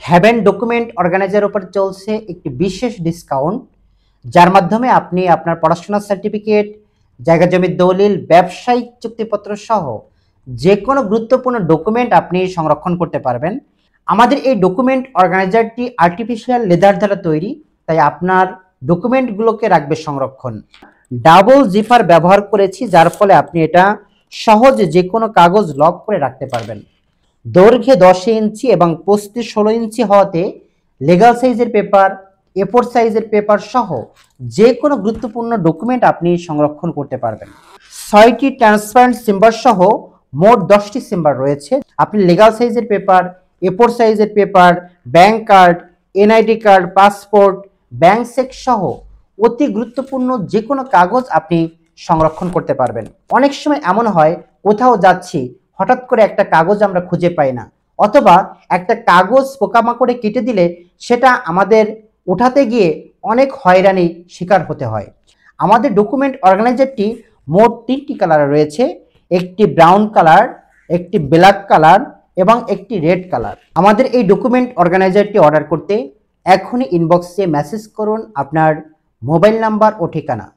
Haven document organiser উপর চলছে একটি বিশেষ ডিসকাউন্ট, যার মাধ্যমে আপনি আপনার পড়াশোনার সার্টিফিকেট, জায়গা জমির দলিল, ব্যবসায়িক চুক্তিপত্র সহ যে কোনো গুরুত্বপূর্ণ ডকুমেন্ট আপনি সংরক্ষণ করতে পারবেন। আমাদের এই ডকুমেন্ট অর্গানাইজারটি আর্টিফিশিয়াল লেদার দ্বারা তৈরি, তাই আপনার ডকুমেন্টগুলোকে রাখবে সংরক্ষণ। ডাবল জিপার ব্যবহার করেছি, যার ফলে আপনি এটা সহজে যে কোনো কাগজ লক করে রাখতে পারবেন। দৈর্ঘ্যে 10 ইঞ্চি এবং প্রস্থে 16 ইঞ্চি হওয়াতে লিগ্যাল সাইজের পেপার, A4 সাইজের পেপার সহ যে কোনো গুরুত্বপূর্ণ ডকুমেন্ট আপনি সংরক্ষণ করতে পারবেন। 6টি ট্রান্সপারেন্ট চেম্বার সহ মোট 10টি চেম্বার রয়েছে। আপনি লিগ্যাল সাইজের পেপার, A4 সাইজের paper, bank card, NID card, passport, bank cheque সহ অতি গুরুত্বপূর্ণ যে কোনো কাগজ আপনি সংরক্ষণ করতে পারবেন। অনেক সময় এমন হয়, কোথাও যাচ্ছি, হঠাৎ করে একটা কাগজ আমরা খুঁজে পাই না, অথবা একটা কাগজ পোকামাকড়ে কেটে দিলে সেটা আমাদের উঠাতে গিয়ে অনেক হয়রানির শিকার হতে হয়। আমাদের ডকুমেন্ট অর্গানাইজারটি মোট 3টি কালার রয়েছে, একটি ব্রাউন কালার, একটি ব্ল্যাক কালার এবং একটি রেড কালার। আমাদের এই ডকুমেন্ট অর্গানাইজারটি অর্ডার করতে এখনই ইনবক্সে মেসেজ করুন আপনার মোবাইল নাম্বার ও ঠিকানা।